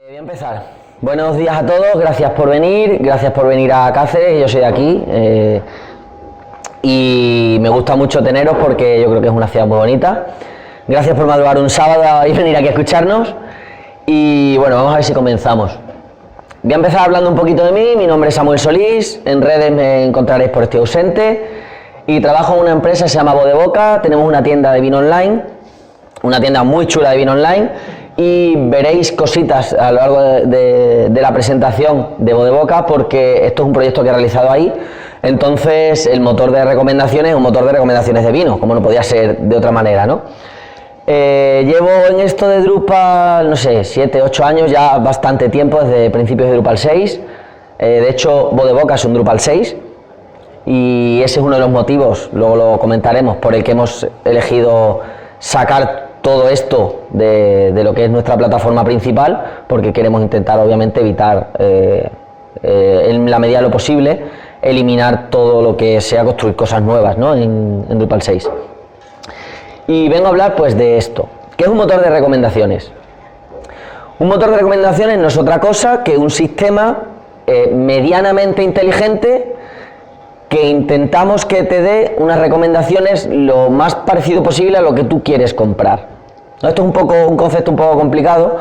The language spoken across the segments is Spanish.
Voy a empezar. Buenos días a todos, gracias por venir a Cáceres, yo soy de aquí y me gusta mucho teneros porque yo creo que es una ciudad muy bonita. Gracias por madrugar un sábado y venir aquí a escucharnos y bueno, vamos a ver si comenzamos. Voy a empezar hablando un poquito de mí, mi nombre es Samuel Solís, en redes me encontraréis por Estoy Ausente y trabajo en una empresa que se llama Bodeboca, tenemos una tienda de vino online, una tienda muy chula de vino online. Y veréis cositas a lo largo de la presentación de Bodeboca porque esto es un proyecto que he realizado ahí. Entonces el motor de recomendaciones es un motor de recomendaciones de vino, como no podía ser de otra manera, ¿no? Llevo en esto de Drupal, no sé, 7, 8 años, ya bastante tiempo, desde principios de Drupal 6. De hecho, Bodeboca es un Drupal 6 y ese es uno de los motivos, luego lo comentaremos, por el que hemos elegido sacar todo esto de lo que es nuestra plataforma principal, porque queremos intentar obviamente evitar, en la medida de lo posible, eliminar todo lo que sea construir cosas nuevas, ¿no? en Drupal 6. Y vengo a hablar pues de esto. ¿Qué es un motor de recomendaciones? Un motor de recomendaciones no es otra cosa que un sistema medianamente inteligente que intentamos que te dé unas recomendaciones lo más parecido posible a lo que tú quieres comprar. Esto es un concepto un poco complicado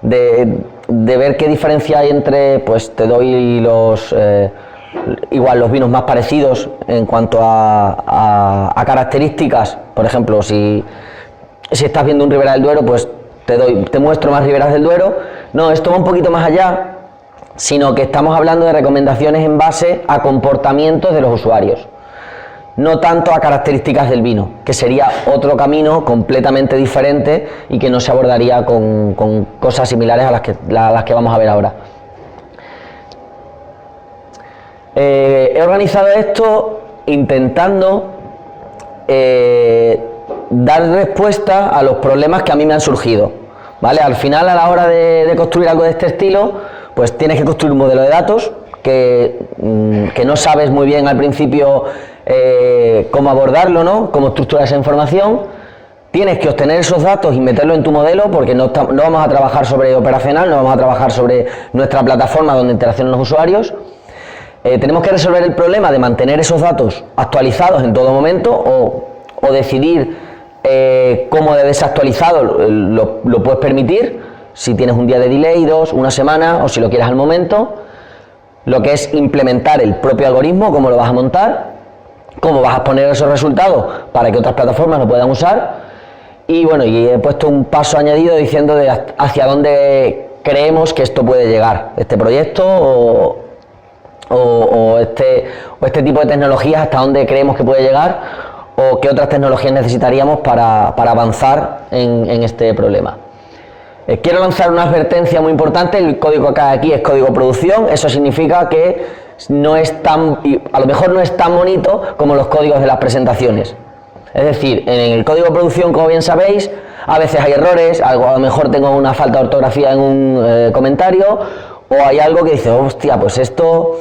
de ver qué diferencia hay entre, pues te doy igual los vinos más parecidos en cuanto a características. Por ejemplo, si estás viendo un Ribera del Duero, pues te muestro más Riberas del Duero. No, esto va un poquito más allá, sino que estamos hablando de recomendaciones en base a comportamientos de los usuarios, no tanto a características del vino, que sería otro camino completamente diferente y que no se abordaría con cosas similares a las que vamos a ver ahora. He organizado esto intentando dar respuesta a los problemas que a mí me han surgido, ¿vale? Al final, a la hora de construir algo de este estilo, pues tienes que construir un modelo de datos que no sabes muy bien al principio cómo abordarlo, ¿no? Cómo estructurar esa información. Tienes que obtener esos datos y meterlo en tu modelo porque no vamos a trabajar sobre operacional, no vamos a trabajar sobre nuestra plataforma donde interaccionan los usuarios. Tenemos que resolver el problema de mantener esos datos actualizados en todo momento o decidir cómo de desactualizado lo puedes permitir, si tienes un día de delay, 2, una semana o si lo quieres al momento. Lo que es implementar el propio algoritmo, cómo lo vas a montar, cómo vas a poner esos resultados para que otras plataformas lo puedan usar. Y bueno, y he puesto un paso añadido diciendo hacia dónde creemos que esto puede llegar, este proyecto o este tipo de tecnologías, hasta dónde creemos que puede llegar o qué otras tecnologías necesitaríamos para avanzar en este problema. Quiero lanzar una advertencia muy importante. El código que hay aquí es código producción. Eso significa que a lo mejor no es tan bonito como los códigos de las presentaciones. Es decir, en el código de producción, como bien sabéis, a veces hay errores, a lo mejor tengo una falta de ortografía en un comentario, o hay algo que dice, hostia, pues esto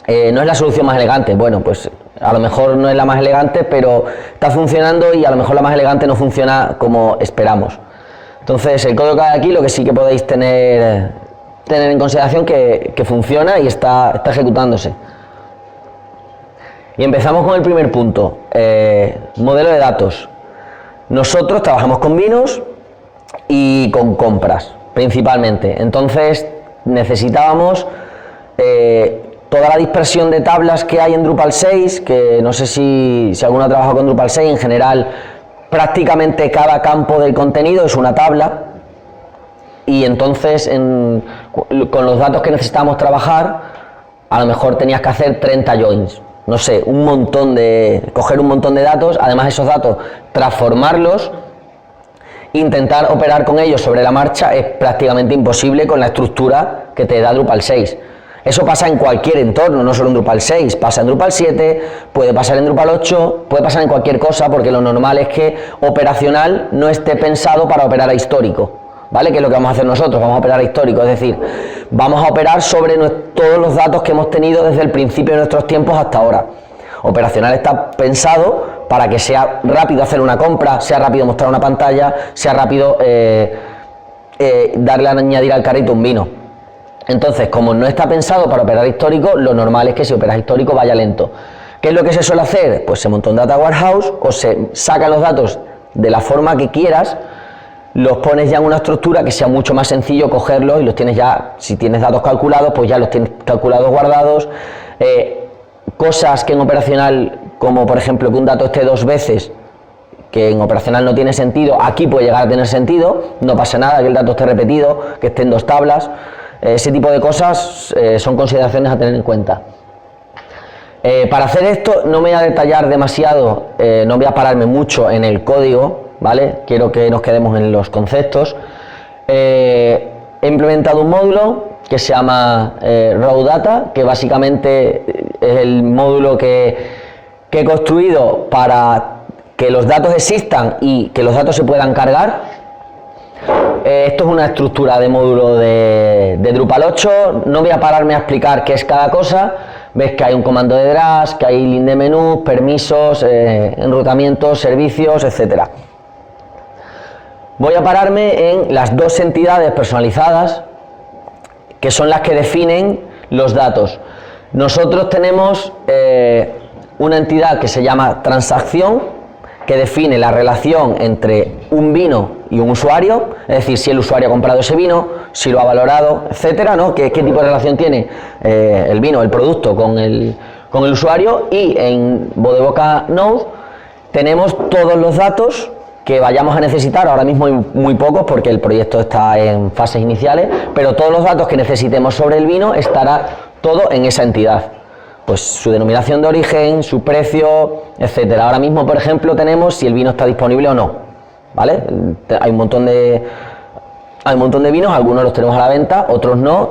no es la solución más elegante. Bueno, pues a lo mejor no es la más elegante, pero está funcionando y a lo mejor la más elegante no funciona como esperamos. Entonces, el código que hay aquí, lo que sí que podéis tener en consideración que funciona y está ejecutándose. Y empezamos con el primer punto, modelo de datos. Nosotros trabajamos con vinos y con compras, principalmente. Entonces, necesitábamos toda la dispersión de tablas que hay en Drupal 6, que no sé si alguno ha trabajado con Drupal 6, en general, prácticamente cada campo del contenido es una tabla y entonces con los datos que necesitábamos trabajar a lo mejor tenías que hacer 30 joins, no sé, coger un montón de datos, además esos datos transformarlos, intentar operar con ellos sobre la marcha es prácticamente imposible con la estructura que te da Drupal 6. Eso pasa en cualquier entorno, no solo en Drupal 6, pasa en Drupal 7, puede pasar en Drupal 8, puede pasar en cualquier cosa, porque lo normal es que operacional no esté pensado para operar a histórico, ¿vale? Que es lo que vamos a hacer nosotros, vamos a operar a histórico, es decir, vamos a operar sobre todos los datos que hemos tenido desde el principio de nuestros tiempos hasta ahora. Operacional está pensado para que sea rápido hacer una compra, sea rápido mostrar una pantalla, sea rápido darle a añadir al carrito un vino. Entonces, como no está pensado para operar histórico, lo normal es que si operas histórico vaya lento. ¿Qué es lo que se suele hacer? Pues se monta un data warehouse o se sacan los datos de la forma que quieras, los pones ya en una estructura que sea mucho más sencillo cogerlos y los tienes ya, si tienes datos calculados, pues ya los tienes calculados, guardados. Cosas que en operacional, como por ejemplo que un dato esté 2 veces, que en operacional no tiene sentido, aquí puede llegar a tener sentido, no pasa nada que el dato esté repetido, que esté en 2 tablas. Ese tipo de cosas son consideraciones a tener en cuenta. Para hacer esto no me voy a detallar demasiado, no voy a pararme mucho en el código, ¿vale? Quiero que nos quedemos en los conceptos. He implementado un módulo que se llama Raw Data, que básicamente es el módulo que he construido para que los datos existan y que los datos se puedan cargar. Esto es una estructura de módulo de Drupal 8, no voy a pararme a explicar qué es cada cosa. Ves que hay un comando de Drush, que hay link de menús, permisos, enrutamientos, servicios, etcétera. Voy a pararme en las 2 entidades personalizadas que son las que definen los datos. Nosotros tenemos una entidad que se llama transacción, que define la relación entre un vino y un usuario, es decir, si el usuario ha comprado ese vino, si lo ha valorado, etcétera, ¿no? ¿Qué tipo de relación tiene el vino, el producto con el usuario? Y en Bodevoca Node tenemos todos los datos que vayamos a necesitar. Ahora mismo hay muy pocos porque el proyecto está en fases iniciales, pero todos los datos que necesitemos sobre el vino estará todo en esa entidad. Pues su denominación de origen, su precio, etcétera. Ahora mismo, por ejemplo, tenemos si el vino está disponible o no, ¿vale? Hay un montón de vinos, algunos los tenemos a la venta, otros no.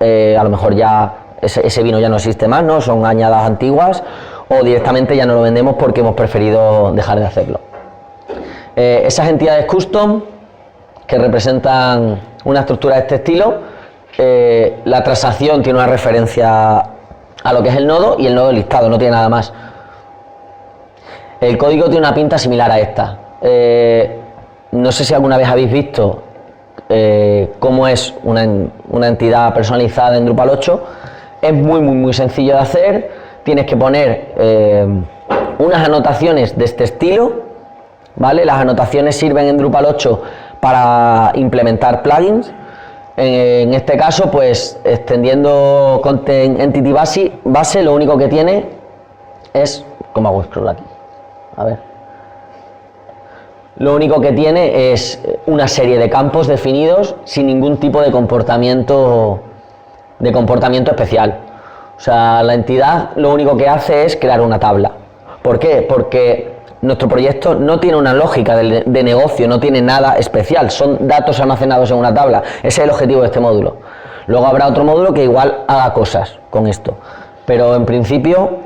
A lo mejor ya ese vino ya no existe más, ¿no? Son añadas antiguas, o directamente ya no lo vendemos porque hemos preferido dejar de hacerlo. Esas entidades custom que representan una estructura de este estilo, la transacción tiene una referencia a lo que es el nodo y el nodo listado, no tiene nada más. El código tiene una pinta similar a esta. No sé si alguna vez habéis visto cómo es una entidad personalizada en Drupal 8. Es muy sencillo de hacer. Tienes que poner unas anotaciones de este estilo, ¿vale? Las anotaciones sirven en Drupal 8 para implementar plugins. En este caso, pues extendiendo Content Entity base, lo único que tiene es, ¿cómo hago scroll aquí? A ver. Lo único que tiene es una serie de campos definidos sin ningún tipo de comportamiento especial. O sea, la entidad lo único que hace es crear una tabla. ¿Por qué? Porque nuestro proyecto no tiene una lógica de negocio, no tiene nada especial, son datos almacenados en una tabla. Ese es el objetivo de este módulo. Luego habrá otro módulo que igual haga cosas con esto, pero en principio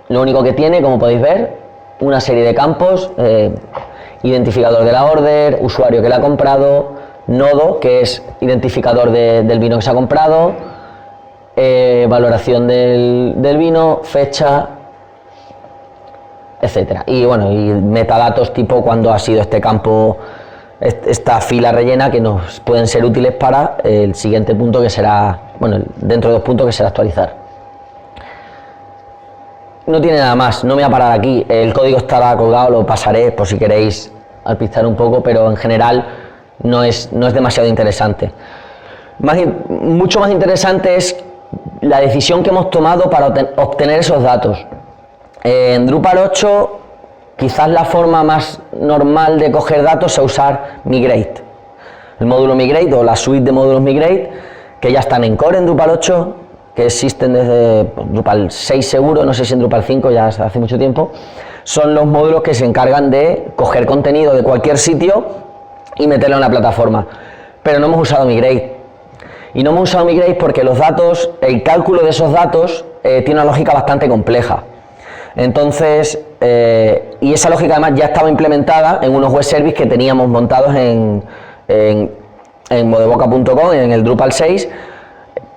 lo único que tiene, como podéis ver, una serie de campos, identificador de la order, usuario que la ha comprado, nodo, que es identificador del vino que se ha comprado, valoración del vino, fecha, etcétera. Y bueno, y metadatos tipo cuando ha sido este campo, esta fila rellena, que nos pueden ser útiles para el siguiente punto, que será, bueno, dentro de 2 puntos, que será actualizar. No tiene nada más, no me voy a parar aquí. El código estará colgado, lo pasaré por si queréis alpistar un poco, pero en general no es demasiado interesante. Mucho más interesante es la decisión que hemos tomado para obtener esos datos. En Drupal 8, quizás la forma más normal de coger datos es usar Migrate. El módulo Migrate o la suite de módulos Migrate, que ya están en core en Drupal 8, que existen desde Drupal 6 seguro, no sé si en Drupal 5, ya hace mucho tiempo. Son los módulos que se encargan de coger contenido de cualquier sitio y meterlo en la plataforma. Pero no hemos usado Migrate. Y no hemos usado Migrate porque los datos, el cálculo de esos datos tiene una lógica bastante compleja. Entonces, y esa lógica además ya estaba implementada en unos web services que teníamos montados en bodevoca.com, en el Drupal 6,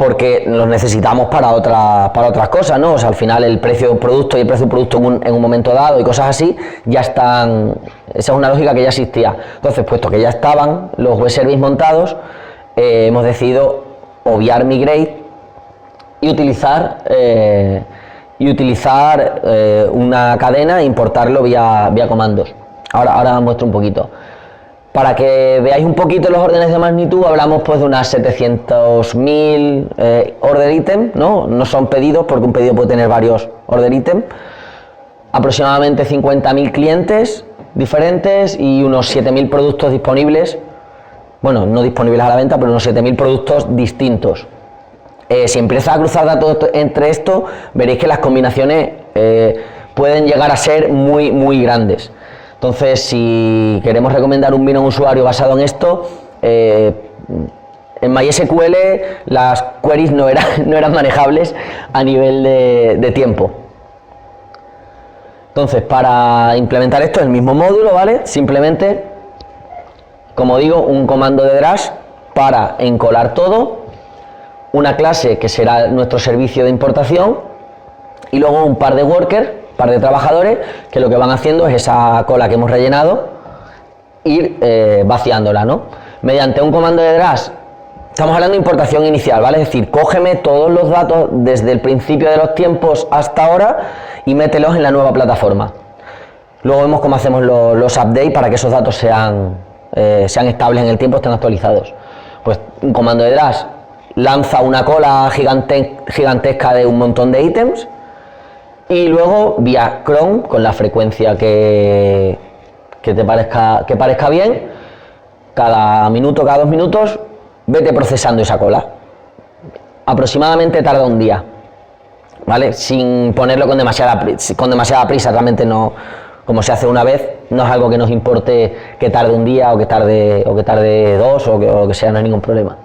porque los necesitamos para otras cosas, ¿no? O sea, al final el precio de un producto y el precio de un producto en un momento dado y cosas así, ya están, esa es una lógica que ya existía. Entonces, puesto que ya estaban los web service montados, hemos decidido obviar migrate y utilizar una cadena e importarlo vía comandos. Ahora os muestro un poquito. Para que veáis un poquito los órdenes de magnitud, hablamos pues de unas 700.000 order item, ¿no? No son pedidos, porque un pedido puede tener varios order item. Aproximadamente 50.000 clientes diferentes y unos 7.000 productos disponibles. Bueno, no disponibles a la venta, pero unos 7.000 productos distintos. Si empieza a cruzar datos entre esto, veréis que las combinaciones pueden llegar a ser muy, muy grandes. Entonces, si queremos recomendar un vino a un usuario basado en esto, en MySQL las queries no eran manejables a nivel de tiempo. Entonces, para implementar esto, el mismo módulo, ¿vale? Simplemente, como digo, un comando de Drush para encolar todo, una clase que será nuestro servicio de importación y luego un par de workers, par de trabajadores que lo que van haciendo es esa cola que hemos rellenado ir vaciándola, ¿no? Mediante un comando de Drush, estamos hablando de importación inicial, ¿vale? Es decir, cógeme todos los datos desde el principio de los tiempos hasta ahora y mételos en la nueva plataforma. Luego vemos cómo hacemos los updates para que esos datos sean estables en el tiempo, estén actualizados. Pues un comando de Drush lanza una cola gigantesca de un montón de ítems y luego vía cron, con la frecuencia que parezca bien, cada minuto, cada 2 minutos, vete procesando esa cola. Aproximadamente tarda un día, ¿vale? Sin ponerlo con demasiada prisa, realmente no, como se hace una vez, no es algo que nos importe que tarde un día o que tarde 2 o que sea, no hay ningún problema.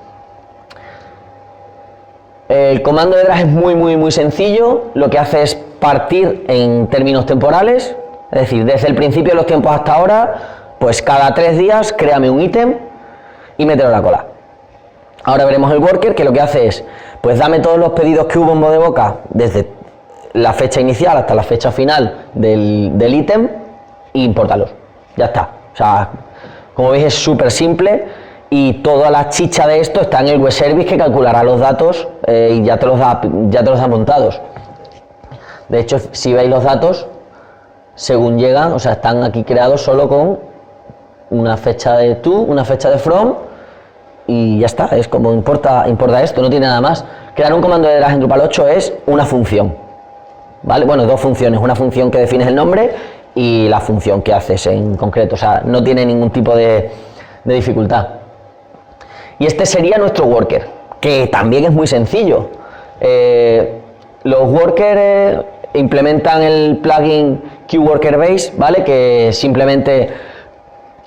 El comando de Drush es muy, muy, muy sencillo, lo que hace es partir en términos temporales, es decir, desde el principio de los tiempos hasta ahora, pues cada 3 días créame un ítem y mételo en la cola. Ahora veremos el worker, que lo que hace es, pues dame todos los pedidos que hubo en Modeboca desde la fecha inicial hasta la fecha final del ítem e impórtalos, ya está. O sea, como veis es súper simple y toda la chicha de esto está en el web service que calculará los datos y ya te los da montados. De hecho, si veis los datos, según llegan, o sea, están aquí creados solo con una fecha de to, una fecha de from y ya está, es como importa esto, no tiene nada más. Crear un comando de Drush en Drupal 8 es una función, ¿vale? Bueno, 2 funciones, una función que defines el nombre y la función que haces en concreto, o sea, no tiene ningún tipo de dificultad. Y este sería nuestro worker, que también es muy sencillo. Los workers implementan el plugin QWorkerBase, ¿vale? Que simplemente,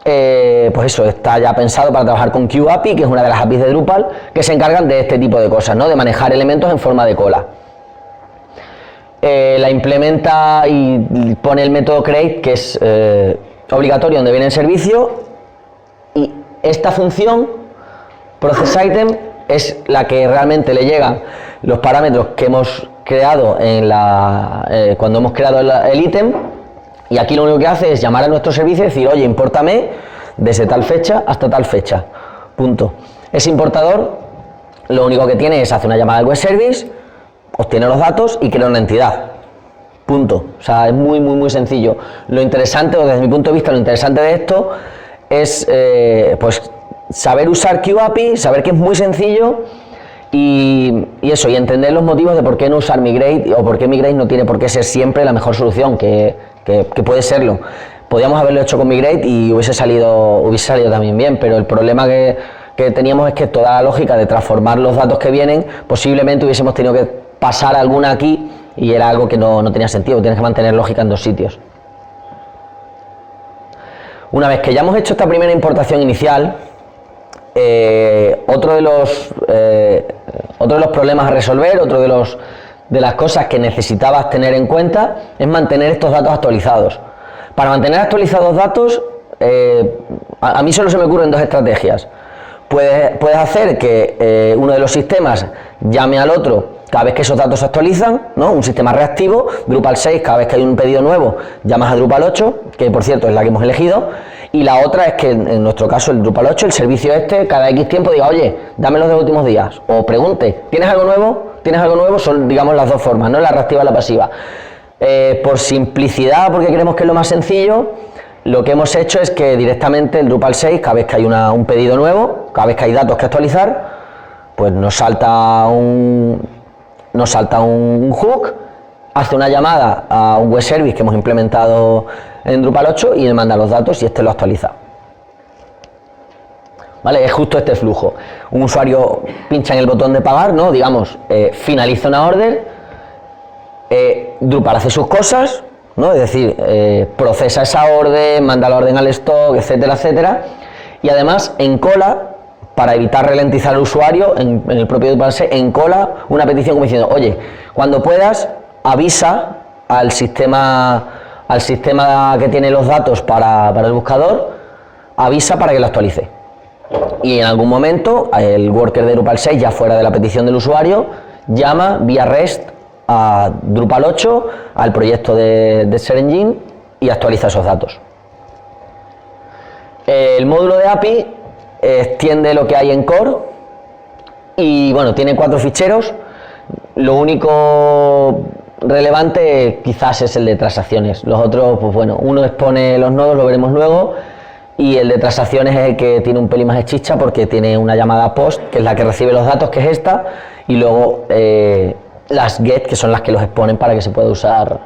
pues eso, está ya pensado para trabajar con QAPI, que es una de las APIs de Drupal, que se encargan de este tipo de cosas, ¿no? De manejar elementos en forma de cola. La implementa y pone el método create, que es obligatorio donde viene el servicio, y esta función processItem es la que realmente le llegan los parámetros que hemos creado cuando hemos creado el ítem, y aquí lo único que hace es llamar a nuestro servicio y decir, oye, impórtame desde tal fecha hasta tal fecha, punto. Ese importador lo único que tiene es hacer una llamada al web service, obtiene los datos y crea una entidad, punto. O sea, es muy, muy, muy sencillo. Lo interesante, o desde mi punto de vista, lo interesante de esto es pues saber usar QAPI, saber que es muy sencillo y eso, y entender los motivos de por qué no usar Migrate o por qué Migrate no tiene por qué ser siempre la mejor solución, que puede serlo. Podríamos haberlo hecho con Migrate y hubiese salido también bien, pero el problema que teníamos es que toda la lógica de transformar los datos que vienen, posiblemente hubiésemos tenido que pasar alguna aquí y era algo que no tenía sentido, tienes que mantener lógica en 2 sitios. Una vez que ya hemos hecho esta primera importación inicial, otro de los problemas a resolver, de las cosas que necesitabas tener en cuenta es mantener estos datos actualizados. Para mantener actualizados datos, a mí solo se me ocurren 2 estrategias. Puedes hacer que uno de los sistemas llame al otro cada vez que esos datos se actualizan, ¿no? Un sistema reactivo. Drupal 6, cada vez que hay un pedido nuevo, llamas a Drupal 8, que por cierto es la que hemos elegido. Y la otra es que en nuestro caso el Drupal 8, el servicio cada X tiempo diga, oye, dame los de los últimos días. O pregunte, ¿tienes algo nuevo? ¿Tienes algo nuevo? Son, digamos, las dos formas, ¿no? La reactiva y la pasiva. Por simplicidad, porque creemos que es lo más sencillo, lo que hemos hecho es que directamente el Drupal 6, cada vez que hay un pedido nuevo, cada vez que hay datos que actualizar, pues nos salta un hook, hace una llamada a un web service que hemos implementado en Drupal 8 y le manda los datos y este lo actualiza. ¿Vale? Es justo este flujo. Un usuario pincha en el botón de pagar, ¿no? Digamos, finaliza una order, Drupal hace sus cosas, ¿no? Es decir, procesa esa orden, manda la orden al stock, etcétera, etcétera, y además encola, para evitar ralentizar al usuario, en el propio Drupal 6, encola una petición como diciendo, oye, cuando puedas, avisa al sistema que tiene los datos para el buscador, avisa para que lo actualice. Y en algún momento, el worker de Drupal 6, ya fuera de la petición del usuario, llama vía REST a Drupal 8, al proyecto de Search Engine, y actualiza esos datos. El módulo de API extiende lo que hay en core y bueno, tiene 4 ficheros. Lo único relevante quizás es el de transacciones. Los otros, pues bueno, uno expone los nodos, lo veremos luego, y el de transacciones es el que tiene un pelín más de chicha porque tiene una llamada post, que es la que recibe los datos, que es esta, y luego las get, que son las que los exponen para que se pueda usar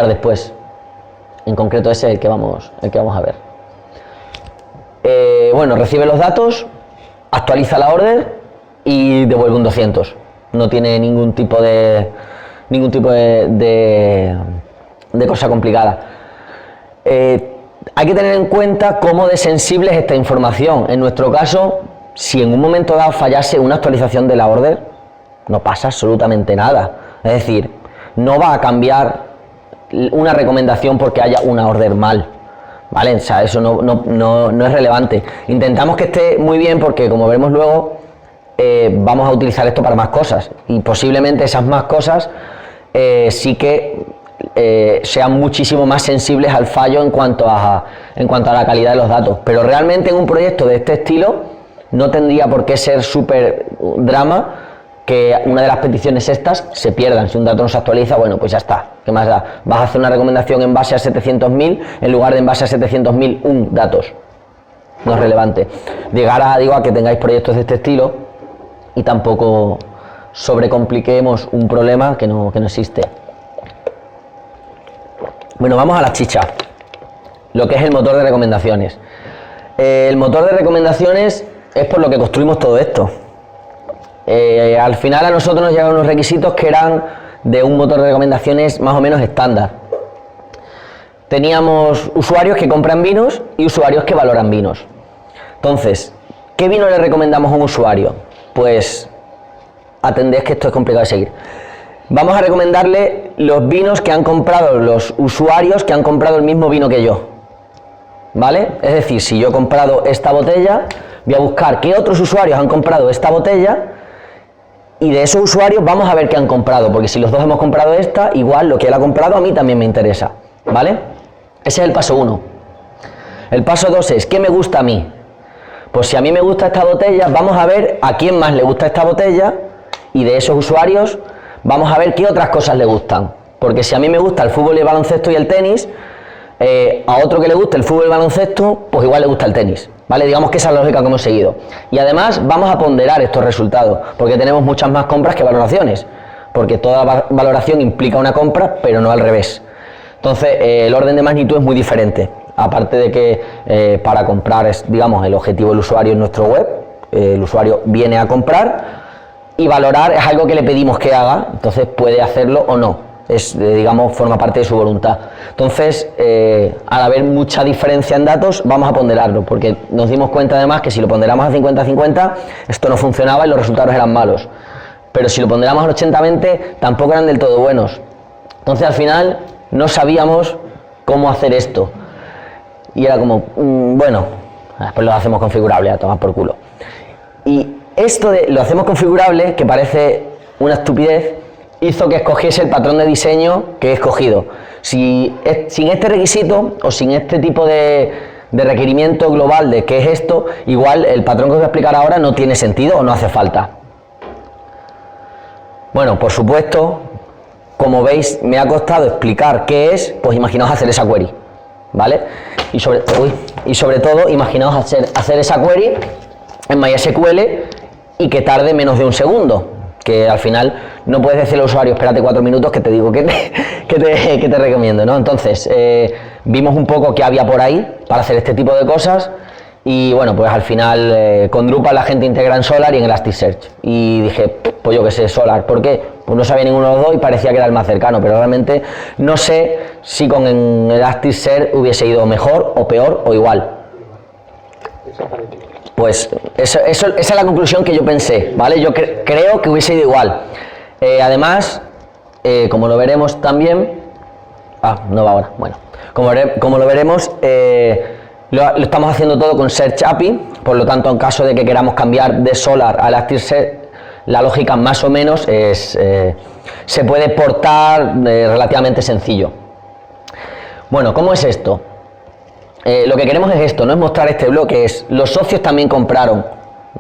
después. En concreto ese es el que vamos a ver. Bueno, recibe los datos, actualiza la order y devuelve un 200. No tiene ningún tipo de cosa complicada. Hay que tener en cuenta cómo de sensible es esta información. En nuestro caso, si en un momento dado fallase una actualización de la order, no pasa absolutamente nada. Es decir, no va a cambiar una recomendación porque haya una order mal. ¿Vale? O sea, eso no es relevante. Intentamos que esté muy bien porque, como veremos luego, vamos a utilizar esto para más cosas y posiblemente esas más cosas sí que sean muchísimo más sensibles al fallo en cuanto a la calidad de los datos. Pero realmente en un proyecto de este estilo no tendría por qué ser súper drama que una de las peticiones estas se pierdan. Si un dato no se actualiza, bueno, pues ya está. ¿Qué más da? Vas a hacer una recomendación en base a 700.000 en lugar de en base a 700.001 datos. No es relevante. Llegar a que tengáis proyectos de este estilo y tampoco sobrecompliquemos un problema que no existe. Bueno, vamos a la chicha. Lo que es el motor de recomendaciones. El motor de recomendaciones es por lo que construimos todo esto. Al final a nosotros nos llegaron unos requisitos que eran de un motor de recomendaciones más o menos estándar. Teníamos usuarios que compran vinos y usuarios que valoran vinos. Entonces, ¿qué vino le recomendamos a un usuario? Pues atended que esto es complicado de seguir. Vamos a recomendarle los vinos que han comprado los usuarios que han comprado el mismo vino que yo. ¿Vale? Es decir, si yo he comprado esta botella, voy a buscar qué otros usuarios han comprado esta botella y de esos usuarios vamos a ver qué han comprado, porque si los dos hemos comprado esta, igual lo que él ha comprado a mí también me interesa. ¿Vale? Ese es el paso 1. El paso 2 es, ¿qué me gusta a mí? Pues si a mí me gusta esta botella, vamos a ver a quién más le gusta esta botella y de esos usuarios vamos a ver qué otras cosas le gustan. Porque si a mí me gusta el fútbol, el baloncesto y el tenis, a otro que le guste el fútbol y el baloncesto, pues igual le gusta el tenis. ¿Vale? Digamos que esa es la lógica que hemos seguido. Y además vamos a ponderar estos resultados, porque tenemos muchas más compras que valoraciones. Porque toda valoración implica una compra, pero no al revés. Entonces, el orden de magnitud es muy diferente. Aparte de que para comprar es, digamos, el objetivo del usuario en nuestro web, el usuario viene a comprar, y valorar es algo que le pedimos que haga, entonces puede hacerlo o no. Es, digamos, forma parte de su voluntad. Entonces, al haber mucha diferencia en datos, vamos a ponderarlo, porque nos dimos cuenta además que si lo ponderamos a 50-50, esto no funcionaba y los resultados eran malos. Pero si lo ponderamos al 80-20, tampoco eran del todo buenos. Entonces, al final, no sabíamos cómo hacer esto. Y era como, bueno, después lo hacemos configurable, a tomar por culo. Y esto lo hacemos configurable, que parece una estupidez, hizo que escogiese el patrón de diseño que he escogido. Sin este requisito o sin este tipo de requerimiento global de qué es esto, igual el patrón que os voy a explicar ahora no tiene sentido o no hace falta. Bueno, por supuesto, como veis, me ha costado explicar qué es, pues imaginaos hacer esa query, ¿vale? Y sobre todo, imaginaos hacer esa query en MySQL y que tarde menos de un segundo, que al final no puedes decirle al usuario, espérate 4 minutos que te digo que te recomiendo, ¿no? Entonces, vimos un poco qué había por ahí para hacer este tipo de cosas y bueno, pues al final con Drupal la gente integra en Solar y en Elasticsearch y dije, pues yo qué sé, Solar, ¿por qué? Pues no sabía ninguno de los dos y parecía que era el más cercano, pero realmente no sé si con Elasticsearch hubiese ido mejor o peor o igual. Pues esa es la conclusión que yo pensé, ¿vale? Yo creo que hubiese ido igual. Además, como lo veremos también... no va ahora, bueno. Como lo veremos, lo estamos haciendo todo con Search API, por lo tanto, en caso de que queramos cambiar de Solar a Elasticsearch, la lógica más o menos se puede portar relativamente sencillo. Bueno, ¿cómo es esto? Lo que queremos es esto, no es mostrar este bloque, es los socios también compraron.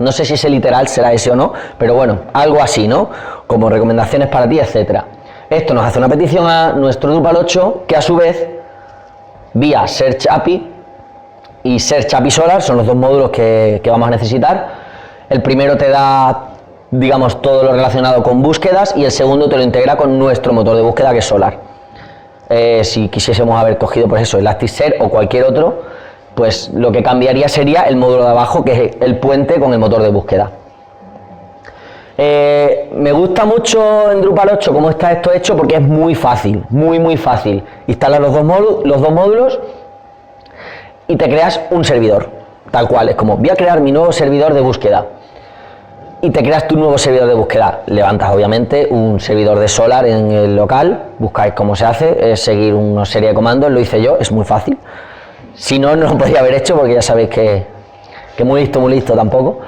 No sé si ese literal será ese o no, pero bueno, algo así, ¿no? Como recomendaciones para ti, etcétera. Esto nos hace una petición a nuestro Drupal 8 que a su vez, vía Search API y Search API Solar, son los dos módulos que vamos a necesitar. El primero te da, digamos, todo lo relacionado con búsquedas y el segundo te lo integra con nuestro motor de búsqueda que es Solar. Si quisiésemos haber cogido pues eso, Elasticsearch o cualquier otro, pues lo que cambiaría sería el módulo de abajo, que es el puente con el motor de búsqueda. Me gusta mucho en Drupal 8 cómo está esto hecho porque es muy fácil, muy fácil. Instalas los dos módulos y te creas un servidor, tal cual, es como voy a crear mi nuevo servidor de búsqueda. Y te creas tu nuevo servidor de búsqueda. Levantas obviamente un servidor de Solar en el local, buscáis cómo se hace, es seguir una serie de comandos, lo hice yo, es muy fácil. Si no, no lo podría haber hecho porque ya sabéis que muy listo tampoco.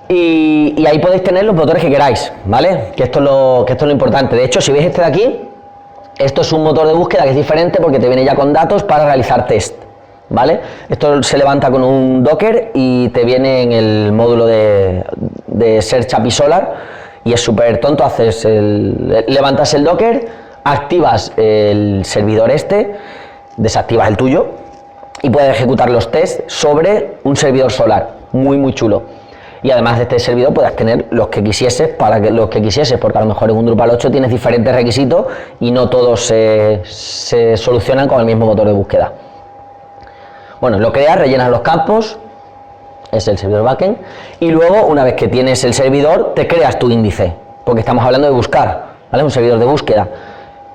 Y ahí podéis tener los motores que queráis, ¿vale? Que esto es lo importante. De hecho, si veis este de aquí, esto es un motor de búsqueda que es diferente porque te viene ya con datos para realizar test, ¿vale? Esto se levanta con un Docker y te viene en el módulo de Search API Solar y es súper tonto. Levantas el Docker, activas el servidor desactivas el tuyo y puedes ejecutar los tests sobre un servidor Solar, muy chulo. Y además de este servidor puedes tener los que quisieses porque a lo mejor en un Drupal 8 tienes diferentes requisitos y no todos se solucionan con el mismo motor de búsqueda. Bueno, lo creas, rellenas los campos, es el servidor backend, y luego, una vez que tienes el servidor, te creas tu índice, porque estamos hablando de buscar, ¿vale? Un servidor de búsqueda,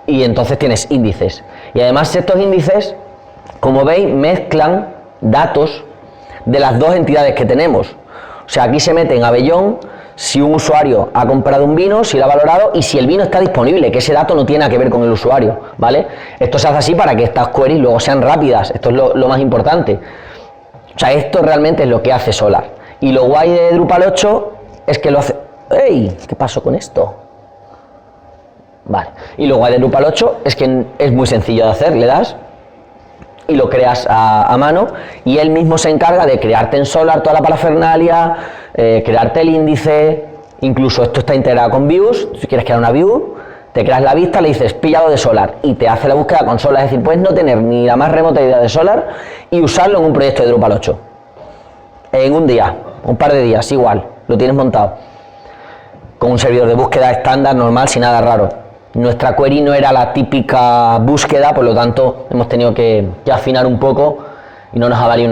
y entonces tienes índices. Y además estos índices, como veis, mezclan datos de las dos entidades que tenemos. O sea, aquí se mete en Avellón si un usuario ha comprado un vino, si lo ha valorado y si el vino está disponible, que ese dato no tiene nada que ver con el usuario, ¿vale? Esto se hace así para que estas queries luego sean rápidas, esto es lo más importante. O sea, esto realmente es lo que hace Solar. Y lo guay de Drupal 8 es que lo hace... ¡Ey! ¿Qué pasó con esto? Vale. Y lo guay de Drupal 8 es que es muy sencillo de hacer, le das y lo creas a mano y él mismo se encarga de crearte en Solar toda la parafernalia, crearte el índice, incluso esto está integrado con views. Si quieres crear una view, te creas la vista, le dices píllalo de Solar y te hace la búsqueda con Solar. Es decir, puedes no tener ni la más remota idea de Solar y usarlo en un proyecto de Drupal 8 en un día, un par de días, igual, lo tienes montado con un servidor de búsqueda estándar, normal, sin nada raro. Nuestra query no era la típica búsqueda, por lo tanto hemos tenido que afinar un poco y no nos ha valido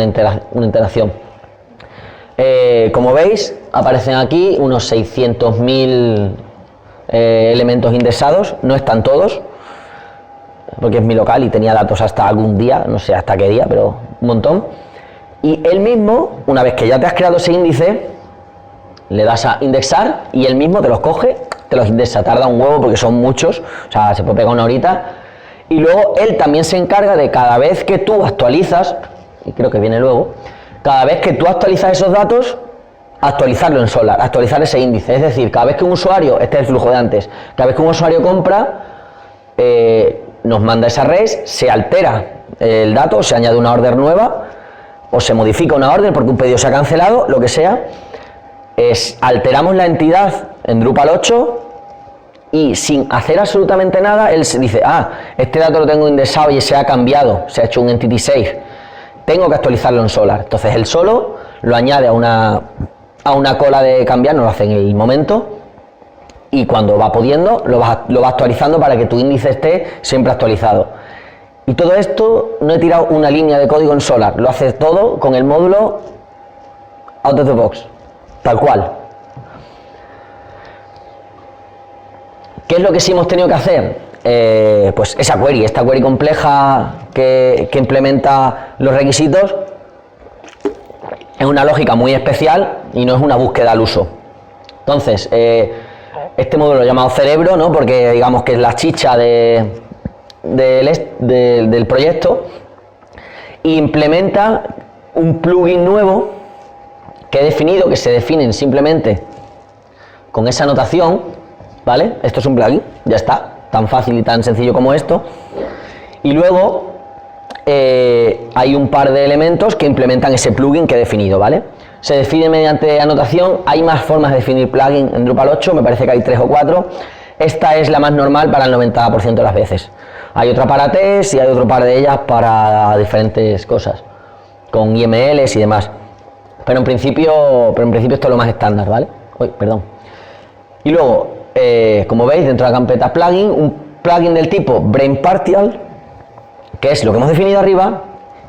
una interacción. Como veis, aparecen aquí unos 600.000 elementos indexados, no están todos, porque es mi local y tenía datos hasta algún día, no sé hasta qué día, pero un montón. Y él mismo, una vez que ya te has creado ese índice, le das a indexar y él mismo te los coge, te los indexa, tarda un huevo porque son muchos, o sea, se puede pegar una horita, y luego él también se encarga de cada vez que tú actualizas, y creo que viene luego, cada vez que tú actualizas esos datos, actualizarlo en Solar, actualizar ese índice. Es decir, cada vez que un usuario, este es el flujo de antes, cada vez que un usuario compra, nos manda esa res, se altera el dato, se añade una orden nueva, o se modifica una orden porque un pedido se ha cancelado, lo que sea, alteramos la entidad en Drupal 8 y sin hacer absolutamente nada, él se dice, este dato lo tengo indexado y se ha cambiado, se ha hecho un entity save, tengo que actualizarlo en Solar. Entonces él solo lo añade a una cola de cambiar, no lo hace en el momento, y cuando va pudiendo lo va actualizando para que tu índice esté siempre actualizado. Y todo esto no he tirado una línea de código en Solar, lo hace todo con el módulo out of the box, tal cual. ¿Qué es lo que sí hemos tenido que hacer? Pues esta query compleja que implementa los requisitos, es una lógica muy especial y no es una búsqueda al uso. Entonces, este módulo lo he llamado cerebro, ¿no? Porque digamos que es la chicha del proyecto, e implementa un plugin nuevo que he definido, que se definen simplemente con esa notación, ¿vale? Esto es un plugin, ya está, tan fácil y tan sencillo como esto. Y luego hay un par de elementos que implementan ese plugin que he definido, ¿vale? Se define mediante anotación. Hay más formas de definir plugin en Drupal 8, me parece que hay 3 o 4. Esta es la más normal para el 90% de las veces. Hay otra para test y hay otro par de ellas para diferentes cosas, con IMLs y demás. Pero en principio esto es lo más estándar, ¿vale? Y luego, como veis, dentro de la carpeta plugin, un plugin del tipo Brain Partial, que es lo que hemos definido arriba,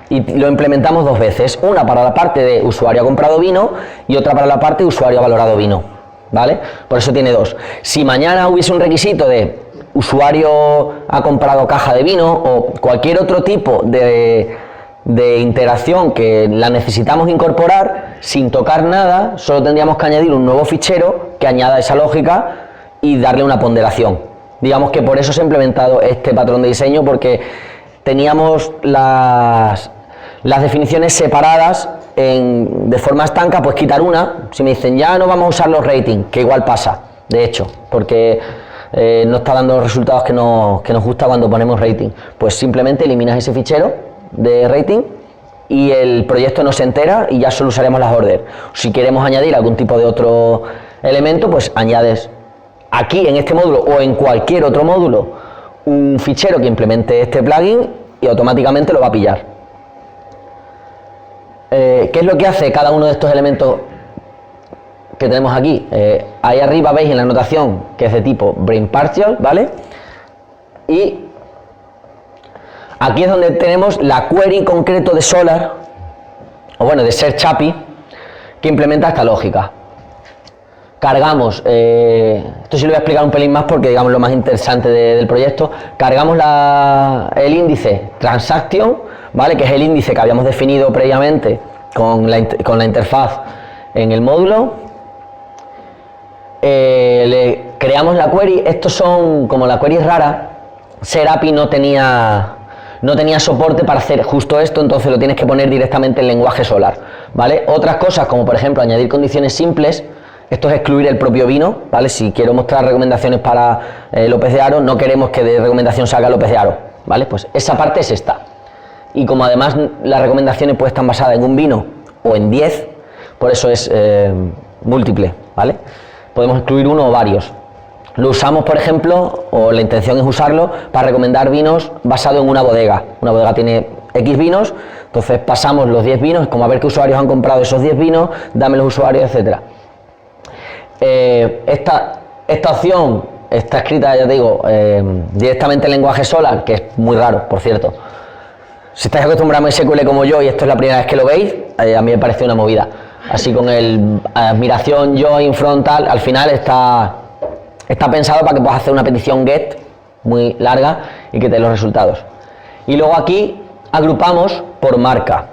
y lo implementamos dos veces, una para la parte de usuario ha comprado vino y otra para la parte de usuario ha valorado vino, ¿vale? Por eso tiene dos. Si mañana hubiese un requisito de usuario ha comprado caja de vino o cualquier otro tipo de interacción que la necesitamos incorporar sin tocar nada, solo tendríamos que añadir un nuevo fichero que añada esa lógica y darle una ponderación. Digamos que por eso se ha implementado este patrón de diseño, porque teníamos las definiciones separadas de forma estanca. Pues quitar una, si me dicen ya no vamos a usar los ratings, que igual pasa, de hecho, porque no está dando los resultados que nos gusta cuando ponemos rating, pues simplemente eliminas ese fichero de rating y el proyecto no se entera y ya solo usaremos las orders. Si queremos añadir algún tipo de otro elemento, pues añades aquí en este módulo o en cualquier otro módulo un fichero que implemente este plugin y automáticamente lo va a pillar. ¿Qué es lo que hace cada uno de estos elementos que tenemos aquí? Ahí arriba veis en la anotación que es de tipo Brain Partial, ¿vale? Y aquí es donde tenemos la query concreto de Solar, o bueno, de Search API, que implementa esta lógica. Cargamos, esto sí lo voy a explicar un pelín más porque digamos lo más interesante del proyecto. Cargamos el índice Transaction, ¿vale? Que es el índice que habíamos definido previamente con la interfaz en el módulo. Le creamos la query. Estos son, como la query es rara, SerAPI no tenía soporte para hacer justo esto, entonces lo tienes que poner directamente en lenguaje Solar, ¿vale? Otras cosas, como por ejemplo añadir condiciones simples. Esto es excluir el propio vino, ¿vale? Si quiero mostrar recomendaciones para López de Haro, no queremos que de recomendación salga López de Haro, ¿vale? Pues esa parte es esta. Y como además las recomendaciones pueden estar basadas en un vino o en 10, por eso es múltiple, ¿vale? Podemos excluir uno o varios. Lo usamos, por ejemplo, o la intención es usarlo para recomendar vinos basados en una bodega. Una bodega tiene X vinos, entonces pasamos los 10 vinos, como a ver qué usuarios han comprado esos 10 vinos, dame los usuarios, etcétera. Esta opción está escrita, ya te digo, directamente en lenguaje Solar, que es muy raro, por cierto. Si estáis acostumbrados a SQL como yo y esto es la primera vez que lo veis, a mí me parece una movida. Así con el admiración, join, frontal, al final está pensado para que puedas hacer una petición get muy larga y que te dé los resultados. Y luego aquí agrupamos por marca.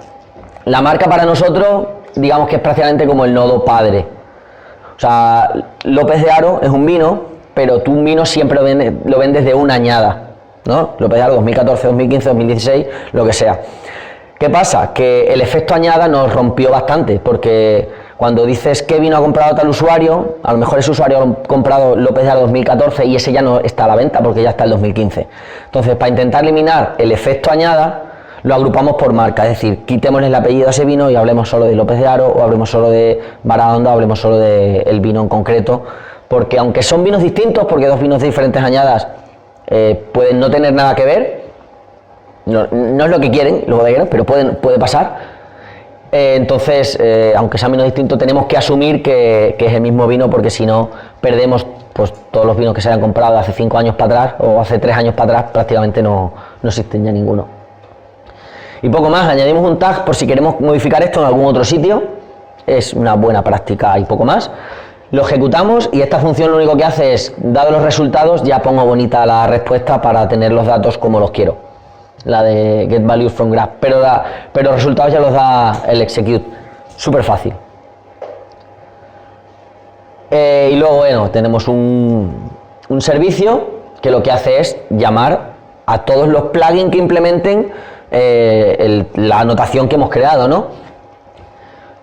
La marca para nosotros, digamos que es prácticamente como el nodo padre. O sea, López de Haro es un vino, pero tú un vino siempre lo vendes de una añada, ¿no? López de Haro 2014, 2015, 2016, lo que sea. ¿Qué pasa? Que el efecto añada nos rompió bastante, porque Cuando dices qué vino ha comprado tal usuario, a lo mejor ese usuario ha comprado López de Aro 2014 y ese ya no está a la venta porque ya está el 2015. Entonces, para intentar eliminar el efecto añada, lo agrupamos por marca, es decir, quitémosle el apellido a ese vino y hablemos solo de López de Aro, o hablemos solo de Barahonda, o hablemos solo del vino en concreto, porque aunque son vinos distintos, porque dos vinos de diferentes añadas pueden no tener nada que ver, no es lo que quieren los bodegueros, pero puede pasar. Entonces, aunque sean vinos distintos, tenemos que asumir que es el mismo vino, porque si no, perdemos pues todos los vinos que se hayan comprado hace 5 años para atrás o hace 3 años para atrás, prácticamente no existen ya ninguno. Y poco más, añadimos un tag por si queremos modificar esto en algún otro sitio, es una buena práctica y poco más. Lo ejecutamos y esta función lo único que hace es, dado los resultados, ya pongo bonita la respuesta para tener los datos como los quiero. La de get values from graph, pero los resultados ya los da el execute, súper fácil. Y luego, bueno, tenemos un servicio que lo que hace es llamar a todos los plugins que implementen la anotación que hemos creado, ¿no?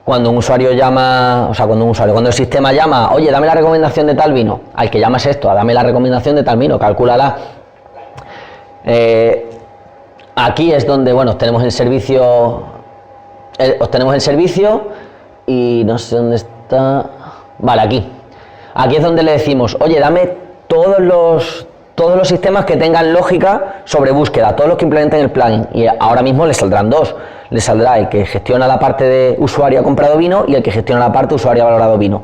Cuando un usuario llama, cuando el sistema llama, oye, dame la recomendación de tal vino, al que llamas esto, dame la recomendación de tal vino, calcúlala. Aquí es donde, bueno, obtenemos el servicio y no sé dónde está, vale, aquí es donde le decimos, oye, dame todos los sistemas que tengan lógica sobre búsqueda, todos los que implementen el plugin, y ahora mismo le saldrán dos, le saldrá el que gestiona la parte de usuario ha comprado vino y el que gestiona la parte usuario ha valorado vino.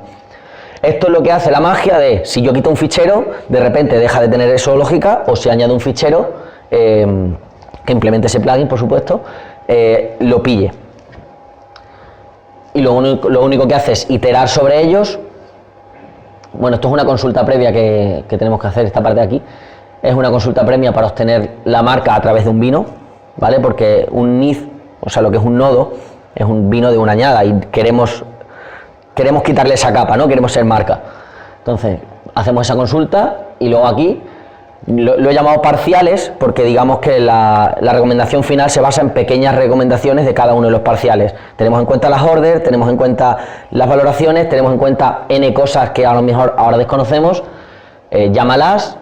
Esto es lo que hace la magia de, si yo quito un fichero, de repente deja de tener eso lógica, o si añado un fichero que implemente ese plugin, por supuesto, lo pille. Y lo único que hace es iterar sobre ellos. Bueno, esto es una consulta previa que tenemos que hacer, esta parte de aquí. Es una consulta previa para obtener la marca a través de un vino, ¿vale? Porque un NID, o sea, lo que es un nodo, es un vino de una añada y queremos quitarle esa capa, ¿no? Queremos ser marca. Entonces, hacemos esa consulta y luego aquí lo he llamado parciales porque digamos que la recomendación final se basa en pequeñas recomendaciones de cada uno de los parciales. Tenemos en cuenta las orders, tenemos en cuenta las valoraciones, tenemos en cuenta n cosas que a lo mejor ahora desconocemos, llámalas,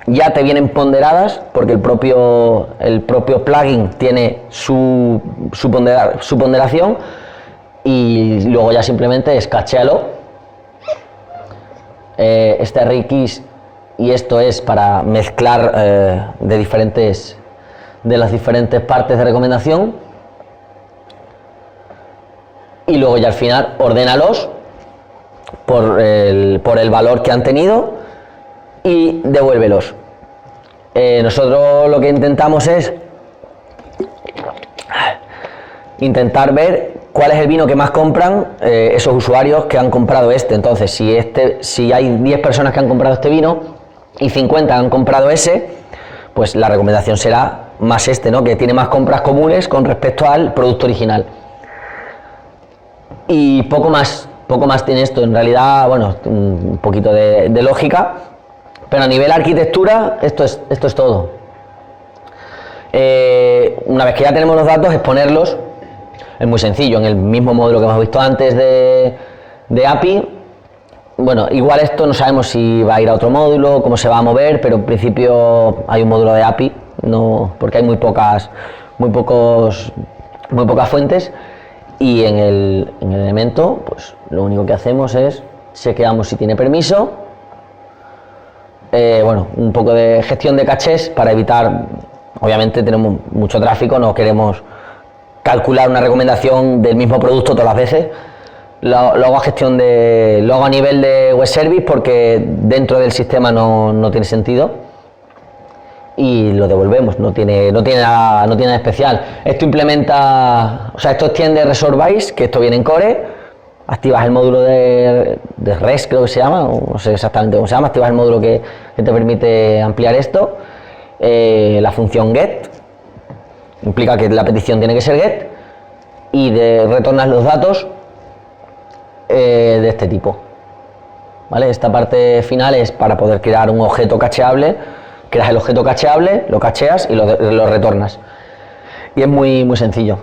ya te vienen ponderadas porque el propio plugin tiene su ponderación y luego ya simplemente es cachéalo. Este RX y esto es para mezclar de las diferentes partes de recomendación y luego ya al final ordénalos por el valor que han tenido y devuélvelos. Nosotros lo que intentamos es intentar ver cuál es el vino que más compran esos usuarios que han comprado este. Entonces, si hay 10 personas que han comprado este vino y 50 han comprado ese, pues la recomendación será más este, ¿no? Que tiene más compras comunes con respecto al producto original. Y poco más tiene esto. En realidad, bueno, un poquito de lógica, pero a nivel arquitectura esto es todo. Una vez que ya tenemos los datos, exponerlos es muy sencillo, en el mismo módulo que hemos visto antes de API. Bueno, igual esto no sabemos si va a ir a otro módulo, cómo se va a mover, pero en principio hay un módulo de API, no, porque hay muy pocas fuentes, y en el elemento, pues lo único que hacemos es chequeamos si tiene permiso. Bueno, un poco de gestión de cachés para evitar, obviamente tenemos mucho tráfico, no queremos calcular una recomendación del mismo producto todas las veces. Lo hago a nivel de web service porque dentro del sistema no tiene sentido y lo devolvemos, no tiene nada especial. Esto implementa, o sea, esto extiende ResourceBase, que esto viene en Core, activas el módulo de REST, creo que se llama, o no sé exactamente cómo se llama, activas el módulo que te permite ampliar esto, la función get, implica que la petición tiene que ser get, y retornas los datos de este tipo, ¿vale? Esta parte final es para poder crear un objeto cacheable, creas el objeto cacheable, lo cacheas y lo retornas. Y es muy sencillo,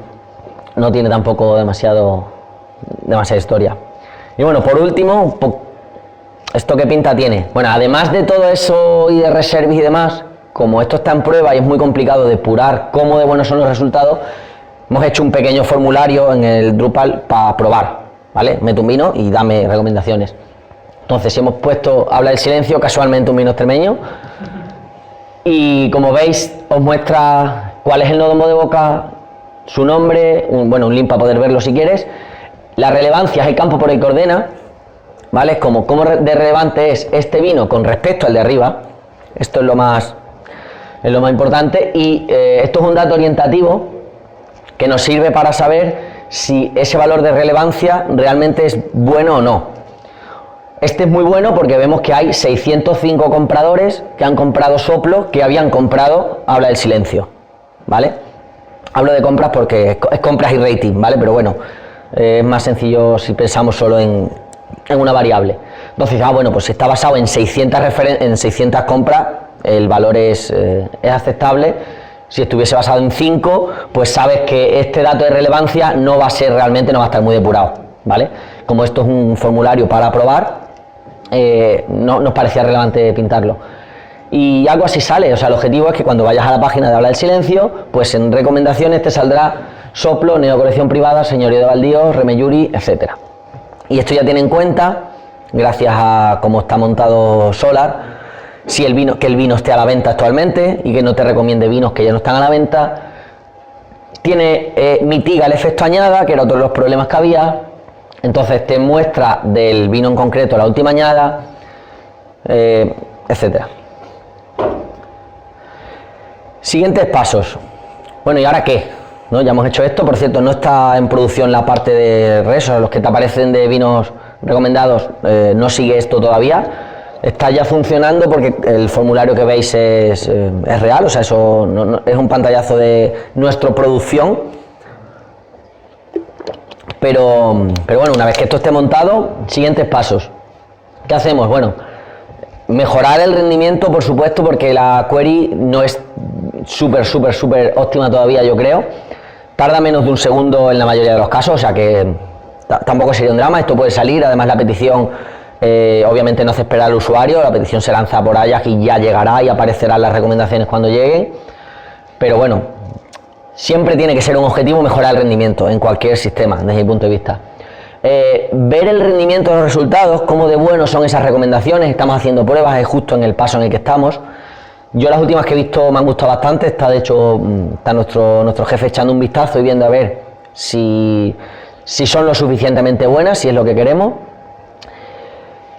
no tiene tampoco demasiado demasiada historia. Y bueno, por último, ¿esto qué pinta tiene? Bueno, además de todo eso y de reservis y demás, como esto está en prueba y es muy complicado depurar cómo de buenos son los resultados, hemos hecho un pequeño formulario en el Drupal para probar, ¿vale? Mete un vino y dame recomendaciones. Entonces, si hemos puesto habla del silencio, casualmente un vino extremeño, y como veis, os muestra cuál es el nodo de boca, su nombre, un link para poder verlo si quieres, la relevancia es el campo por el que ordena, ¿vale? Cómo de relevante es este vino con respecto al de arriba. Esto es lo más importante, y esto es un dato orientativo que nos sirve para saber si ese valor de relevancia realmente es bueno o no. Este es muy bueno porque vemos que hay 605 compradores que han comprado Soplo que habían comprado habla del silencio, ¿vale? Hablo de compras porque es compras y rating, ¿vale? Pero bueno, es más sencillo si pensamos solo en una variable. Entonces, bueno, pues si está basado en 600 compras, el valor es aceptable. Si estuviese basado en 5, pues sabes que este dato de relevancia no va a estar muy depurado, ¿vale? Como esto es un formulario para probar, no nos parecía relevante pintarlo. Y algo así sale, o sea, el objetivo es que cuando vayas a la página de Habla del Silencio, pues en recomendaciones te saldrá Soplo, Neocolección Privada, Señorío de Baldíos, Remeyuri, etcétera. Y esto ya tiene en cuenta, gracias a cómo está montado Solar, si que el vino esté a la venta actualmente y que no te recomiende vinos que ya no están a la venta. Mitiga el efecto añada, que era otro de los problemas que había. Entonces te muestra del vino en concreto la última añada, etcétera. Siguientes pasos. Bueno, ¿y ahora qué? ¿No? Ya hemos hecho esto, por cierto, no está en producción la parte de redes, los que te aparecen de vinos recomendados, no sigue esto todavía. Está ya funcionando porque el formulario que veis es real, o sea, eso es un pantallazo de nuestra producción. Pero bueno, una vez que esto esté montado, siguientes pasos. ¿Qué hacemos? Bueno, mejorar el rendimiento, por supuesto, porque la query no es súper óptima todavía, yo creo. Tarda menos de un segundo en la mayoría de los casos, o sea que tampoco sería un drama, esto puede salir. Además, la petición obviamente no hace esperar al usuario, la petición se lanza por Ajax y ya llegará y aparecerán las recomendaciones cuando lleguen. Pero bueno, siempre tiene que ser un objetivo mejorar el rendimiento en cualquier sistema, desde mi punto de vista. Ver el rendimiento de los resultados, cómo de buenos son esas recomendaciones. Estamos haciendo pruebas, es justo en el paso en el que estamos. Yo las últimas que he visto me han gustado bastante. De hecho, está nuestro jefe echando un vistazo y viendo a ver si son lo suficientemente buenas, si es lo que queremos.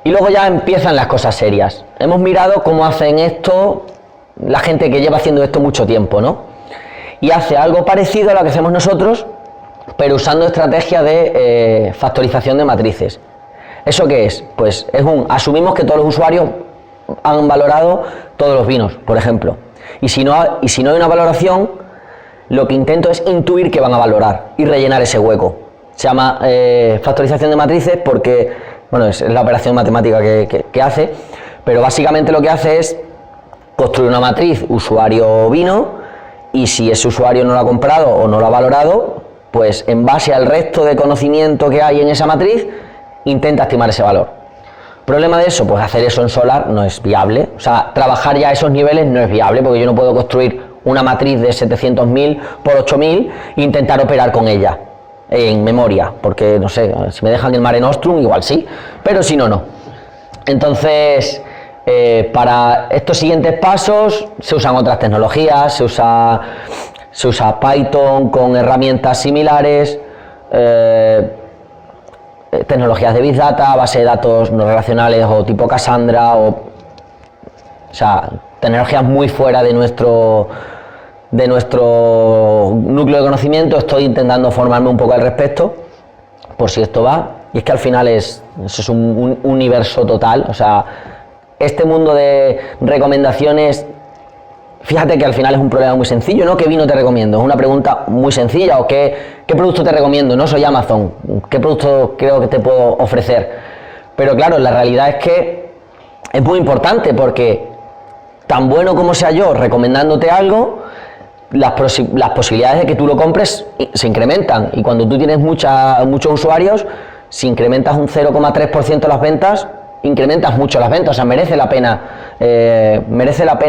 Y luego ya empiezan las cosas serias. Hemos mirado cómo hacen esto la gente que lleva haciendo esto mucho tiempo, ¿no? Y hace algo parecido a lo que hacemos nosotros, pero usando estrategia de factorización de matrices. ¿Eso qué es? Pues asumimos que todos los usuarios han valorado todos los vinos, por ejemplo. Y si no hay una valoración, lo que intento es intuir que van a valorar y rellenar ese hueco. Se llama factorización de matrices porque, bueno, es la operación matemática que hace, pero básicamente lo que hace es construir una matriz usuario-vino, y si ese usuario no lo ha comprado o no lo ha valorado, pues en base al resto de conocimiento que hay en esa matriz, intenta estimar ese valor. ¿Problema de eso? Pues hacer eso en Solar no es viable. O sea, trabajar ya a esos niveles no es viable, porque yo no puedo construir una matriz de 700.000 por 8.000 e intentar operar con ella en memoria, porque no sé, si me dejan el Mare Nostrum igual sí, pero si no, no. Entonces, para estos siguientes pasos se usan otras tecnologías, se usa Python con herramientas similares, tecnologías de Big Data, base de datos no relacionales o tipo Cassandra, o sea, tecnologías muy fuera de nuestro núcleo de conocimiento. Estoy intentando formarme un poco al respecto, por si esto va, y es que al final eso es un universo total. O sea, este mundo de recomendaciones, fíjate que al final es un problema muy sencillo, ¿no? ¿Qué vino te recomiendo? Es una pregunta muy sencilla. O ¿qué producto te recomiendo? No soy Amazon, ¿qué producto creo que te puedo ofrecer? Pero claro, la realidad es que es muy importante, porque tan bueno como sea yo recomendándote algo, las posibilidades de que tú lo compres se incrementan, y cuando tú tienes muchos usuarios, si incrementas un 0,3% las ventas, incrementas mucho las ventas. O sea, merece la pena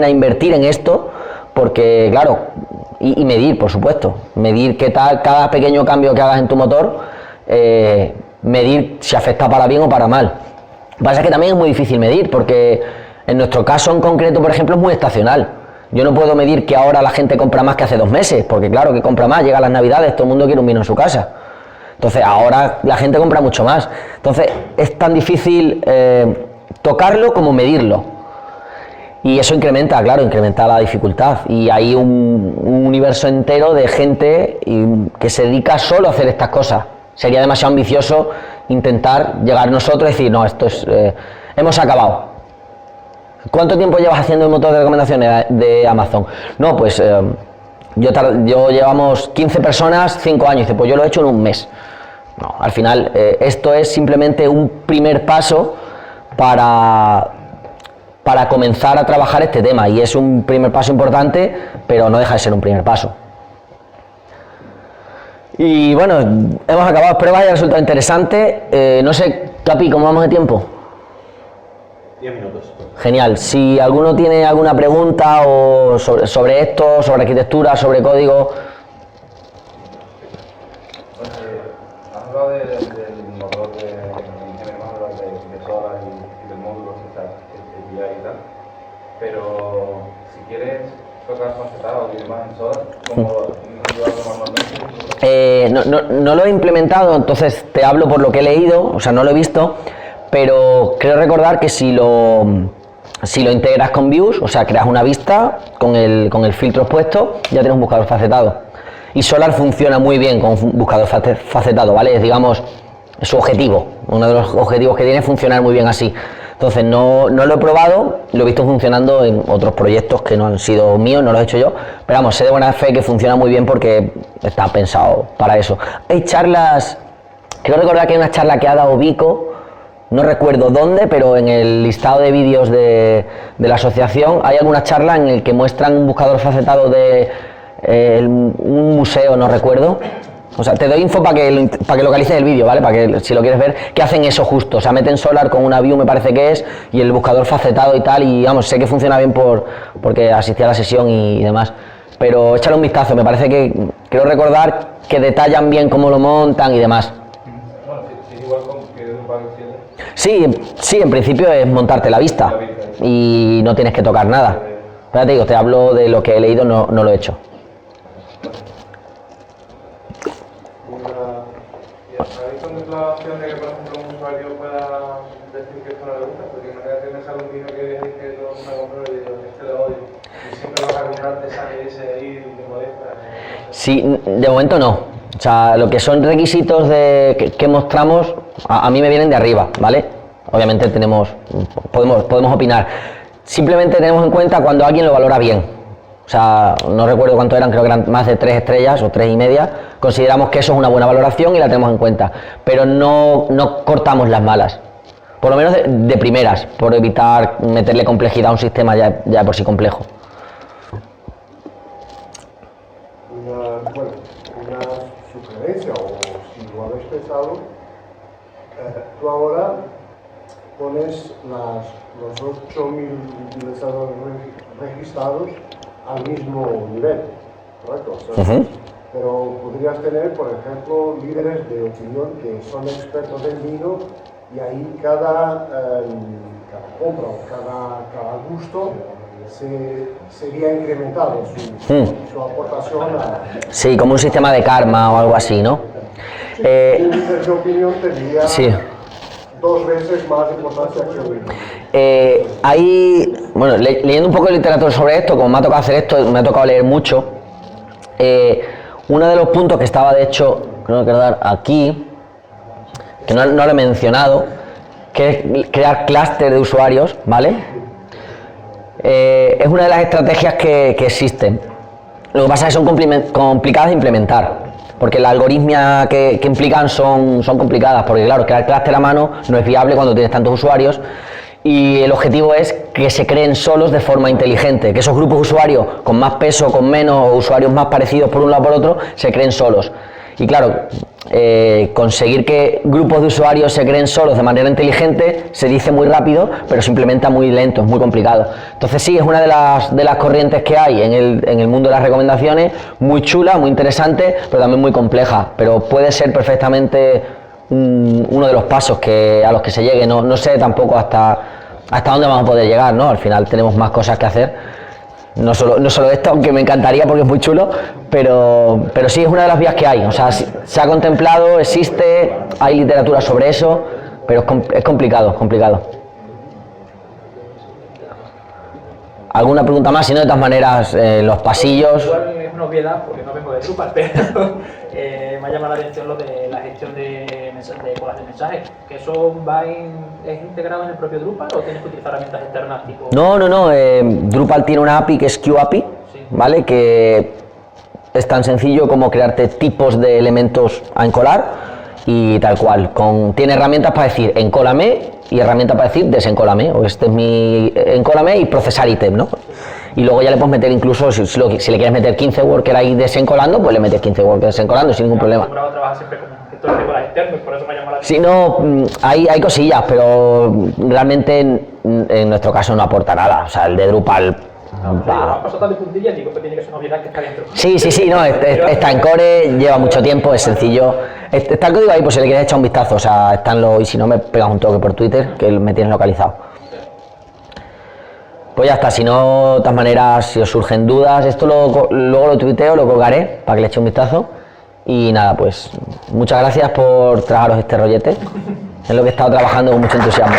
invertir en esto, porque claro, y medir, por supuesto, medir qué tal cada pequeño cambio que hagas en tu motor, medir si afecta para bien o para mal. Lo que pasa es que también es muy difícil medir, porque en nuestro caso en concreto, por ejemplo, es muy estacional. Yo no puedo medir que ahora la gente compra más que hace 2 meses, porque claro que compra más, llegan las navidades, todo el mundo quiere un vino en su casa. Entonces ahora la gente compra mucho más. Entonces es tan difícil tocarlo como medirlo. Y eso incrementa, claro, incrementa la dificultad. Y hay un universo entero de gente que se dedica solo a hacer estas cosas. Sería demasiado ambicioso intentar llegar nosotros y decir, no, esto es... hemos acabado. ¿Cuánto tiempo llevas haciendo el motor de recomendaciones de Amazon? No, pues yo llevamos 15 personas, 5 años. Dice, pues yo lo he hecho en un mes. No, al final esto es simplemente un primer paso para comenzar a trabajar este tema, y es un primer paso importante, pero no deja de ser un primer paso. Y bueno, hemos acabado, espero que haya resultado interesante. No sé, Capi, ¿cómo vamos de tiempo? 10 minutos. Genial. Si alguno tiene alguna pregunta o sobre esto, sobre arquitectura, sobre código. Has hablado del motor de sola y del módulo que y tal, pero si quieres tocar facetado y demás en sola, ¿cómo lo haces normalmente? No lo he implementado, entonces te hablo por lo que he leído, o sea, no lo he visto, pero creo recordar que si lo integras con Views, o sea, creas una vista con el filtro puesto, ya tienes un buscador facetado. Y Solar funciona muy bien con un buscador facetado, ¿vale? Es, digamos, su objetivo, uno de los objetivos que tiene es funcionar muy bien así. Entonces no lo he probado, lo he visto funcionando en otros proyectos que no han sido míos, no los he hecho yo, pero vamos, sé de buena fe que funciona muy bien porque está pensado para eso. Hay charlas, quiero recordar que hay una charla que ha dado Vico, no recuerdo dónde, pero en el listado de vídeos de la asociación hay alguna charla en el que muestran un buscador facetado de un museo, no recuerdo. O sea, te doy info para que localices el vídeo, ¿vale? Para que, si lo quieres ver, que hacen eso justo. O sea, meten Solar con una View, me parece que es, y el buscador facetado y tal, y vamos, sé que funciona bien porque asistí a la sesión y demás. Pero échale un vistazo, me parece que, creo recordar que detallan bien cómo lo montan y demás. Bueno, sí, igual que un Pack 7. Sí, en principio es montarte la vista y no tienes que tocar nada. Pero te digo, te hablo de lo que he leído, no lo he hecho. ¿Habéis contemplado la opción de que, por ejemplo, un usuario pueda decir que esto no le gusta? Porque imagínate que me sale un vino que dice que todo me compró y digo, este lo odio. Y siempre vas a comprarte esa y ese ahí y te molesta. Sí, de momento no. O sea, lo que son requisitos que mostramos, a mí me vienen de arriba, ¿vale? Obviamente podemos opinar. Simplemente tenemos en cuenta cuando alguien lo valora bien. O sea, no recuerdo cuánto eran, creo que eran más de 3 estrellas o 3,5. Consideramos que eso es una buena valoración y la tenemos en cuenta. Pero no cortamos las malas. Por lo menos de primeras, por evitar meterle complejidad a un sistema ya de por sí complejo. Una sugerencia, o si lo habéis pensado, tú ahora pones los 8.000 utilizadores registrados al mismo nivel, ¿correcto? O sea, pero podrías tener, por ejemplo, líderes de opinión que son expertos en vino, y ahí cada compra o cada gusto sería incrementado su aportación a... Sí, como un sistema de karma o algo así, ¿no? Un líder de opinión tendría... Sí. 2 veces más importancia que Ahí, bueno, leyendo un poco de literatura sobre esto, como me ha tocado hacer esto, me ha tocado leer mucho, uno de los puntos que estaba de hecho, creo que dar aquí, que no lo he mencionado, que es crear clúster de usuarios, ¿vale? Es una de las estrategias que existen. Lo que pasa es que son complicadas de implementar, porque las algoritmias que implican son complicadas, porque claro, crear clúster a mano no es viable cuando tienes tantos usuarios, y el objetivo es que se creen solos de forma inteligente, que esos grupos de usuarios con más peso, con menos, o usuarios más parecidos por un lado por otro, se creen solos. Y claro, conseguir que grupos de usuarios se creen solos de manera inteligente se dice muy rápido, pero se implementa muy lento, es muy complicado. Entonces sí, es una de las corrientes que hay en el mundo de las recomendaciones, muy chula, muy interesante, pero también muy compleja, pero puede ser perfectamente uno de los pasos a los que se llegue. No sé tampoco hasta dónde vamos a poder llegar, ¿no? Al final tenemos más cosas que hacer. No solo esto, aunque me encantaría porque es muy chulo, pero sí es una de las vías que hay. O sea, se ha contemplado, existe, hay literatura sobre eso, pero es complicado, es complicado. ¿Alguna pregunta más? Si no, de todas maneras, los pasillos... Igual es una obviedad porque no vengo de Drupal, pero me ha llamado la atención lo de la gestión de colas de mensajes. ¿Que eso es integrado en el propio Drupal o tienes que utilizar herramientas externas tipo...? No, Drupal tiene una API que es QAPI, Sí. ¿vale? Que es tan sencillo como crearte tipos de elementos a encolar y tal cual. Tiene herramientas para decir encólame y herramientas para decir desencólame, o este es mi encólame y procesar ítem, ¿no? Y luego ya le puedes meter incluso, si le quieres meter 15 workers ahí desencolando, pues le metes 15 workers desencolando sin ningún problema. Acostumbrado a trabajar siempre con gestor de colas externos, por eso me ha llamado la Si atención. no, hay cosillas, pero realmente en nuestro caso no aporta nada. O sea, el de Drupal... Me ha pasado tan de puntillas y digo que tiene que ser una obviedad que está dentro. Sí, no, está en core, lleva mucho tiempo, es sencillo. Está el código ahí por si le quieres echar un vistazo, o sea, y si no me pegas un toque por Twitter, que me tienes localizado. Pues ya está, si no, de todas maneras, si os surgen dudas, esto luego lo tuiteo, lo colgaré para que le eche un vistazo. Y nada, pues muchas gracias por tragaros este rollete, en lo que he estado trabajando con mucho entusiasmo.